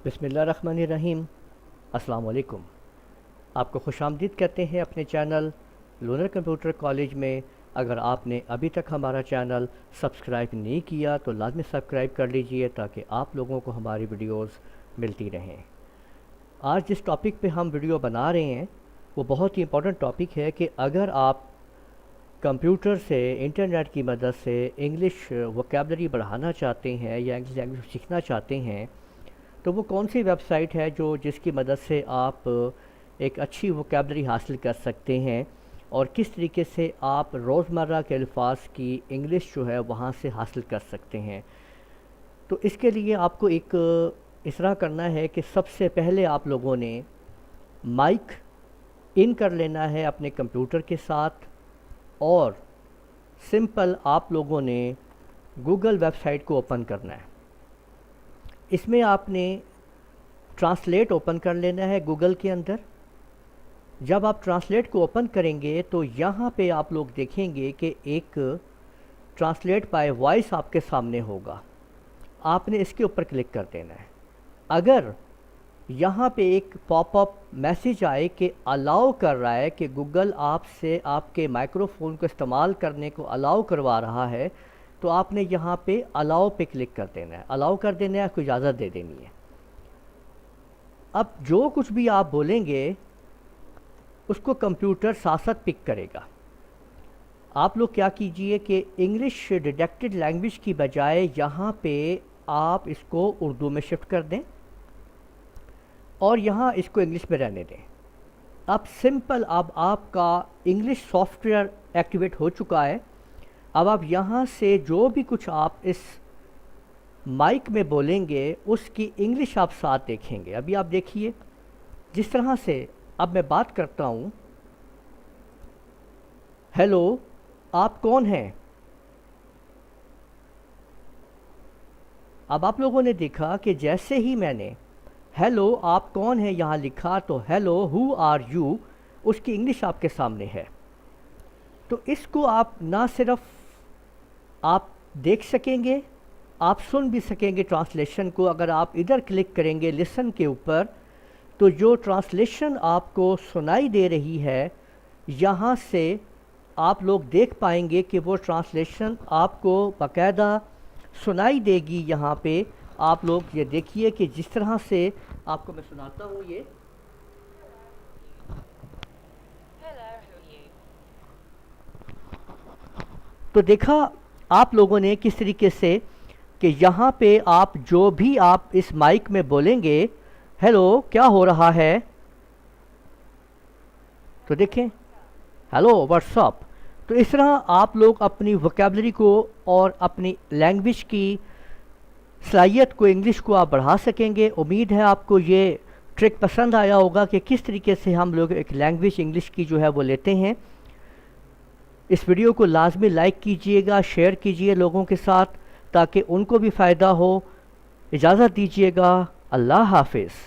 بسم اللہ الرحمن الرحیم۔ السلام علیکم۔ آپ کو خوش آمدید کہتے ہیں اپنے چینل لونر کمپیوٹر کالج میں۔ اگر آپ نے ابھی تک ہمارا چینل سبسکرائب نہیں کیا تو لازمی سبسکرائب کر لیجئے تاکہ آپ لوگوں کو ہماری ویڈیوز ملتی رہیں۔ آج جس ٹاپک پہ ہم ویڈیو بنا رہے ہیں وہ بہت ہی امپورٹنٹ ٹاپک ہے کہ اگر آپ کمپیوٹر سے انٹرنیٹ کی مدد سے انگلش ووکیبلری بڑھانا چاہتے ہیں یا انگلش لینگویج سیکھنا چاہتے ہیں تو وہ کون سی ویب سائٹ ہے جس کی مدد سے آپ ایک اچھی ووکیبلری حاصل کر سکتے ہیں اور کس طریقے سے آپ روزمرہ کے الفاظ کی انگلش جو ہے وہاں سے حاصل کر سکتے ہیں۔ تو اس کے لیے آپ کو ایک اس طرح کرنا ہے کہ سب سے پہلے آپ لوگوں نے مائک ان کر لینا ہے اپنے کمپیوٹر کے ساتھ، اور سمپل آپ لوگوں نے گوگل ویب سائٹ کو اوپن کرنا ہے۔ اس میں آپ نے ٹرانسلیٹ اوپن کر لینا ہے گوگل کے اندر۔ جب آپ ٹرانسلیٹ کو اوپن کریں گے تو یہاں پہ آپ لوگ دیکھیں گے کہ ایک ٹرانسلیٹ بائی وائس آپ کے سامنے ہوگا، آپ نے اس کے اوپر کلک کر دینا ہے۔ اگر یہاں پہ ایک پاپ اپ میسیج آئے کہ الاؤ کر رہا ہے، کہ گوگل آپ سے آپ کے مائکرو فون کو استعمال کرنے کو الاؤ کروا رہا ہے، تو آپ نے یہاں پہ الاؤ پہ کلک کر دینا ہے، الاؤ کر دینا ہے، کوئی اجازت دے دینی ہے۔ اب جو کچھ بھی آپ بولیں گے اس کو کمپیوٹر ساتھ ساتھ پک کرے گا۔ آپ لوگ کیا کیجئے کہ انگلش ڈیٹیکٹڈ لینگویج کی بجائے یہاں پہ آپ اس کو اردو میں شفٹ کر دیں اور یہاں اس کو انگلش میں رہنے دیں۔ اب سمپل آپ کا انگلش سافٹ ویئر ایکٹیویٹ ہو چکا ہے۔ اب آپ یہاں سے جو بھی کچھ آپ اس مائک میں بولیں گے اس کی انگلش آپ ساتھ دیکھیں گے۔ ابھی آپ دیکھیے جس طرح سے اب میں بات کرتا ہوں، ہیلو آپ کون ہیں؟ اب آپ لوگوں نے دیکھا کہ جیسے ہی میں نے ہیلو آپ کون ہیں یہاں لکھا تو ہیلو ہو آر یو، اس کی انگلش آپ کے سامنے ہے۔ تو اس کو آپ نہ صرف آپ دیکھ سکیں گے، آپ سن بھی سکیں گے ٹرانسلیشن کو۔ اگر آپ ادھر کلک کریں گے لسن کے اوپر تو جو ٹرانسلیشن آپ کو سنائی دے رہی ہے یہاں سے آپ لوگ دیکھ پائیں گے کہ وہ ٹرانسلیشن آپ کو باقاعدہ سنائی دے گی۔ یہاں پہ آپ لوگ یہ دیکھیے کہ جس طرح سے آپ کو میں سناتا ہوں یہ تو دیکھا آپ لوگوں نے کس طریقے سے کہ یہاں پہ آپ جو بھی آپ اس مائک میں بولیں گے ہیلو کیا ہو رہا ہے، تو دیکھیں ہیلو واٹس اپ۔ تو اس طرح آپ لوگ اپنی ووکیبلری کو اور اپنی لینگویج کی صلاحیت کو، انگلش کو آپ بڑھا سکیں گے۔ امید ہے آپ کو یہ ٹرک پسند آیا ہوگا کہ کس طریقے سے ہم لوگ ایک لینگویج انگلش کی جو ہے وہ لیتے ہیں۔ اس ویڈیو کو لازمی لائک کیجئے گا، شیئر کیجئے لوگوں کے ساتھ تاکہ ان کو بھی فائدہ ہو۔ اجازت دیجئے گا، اللہ حافظ۔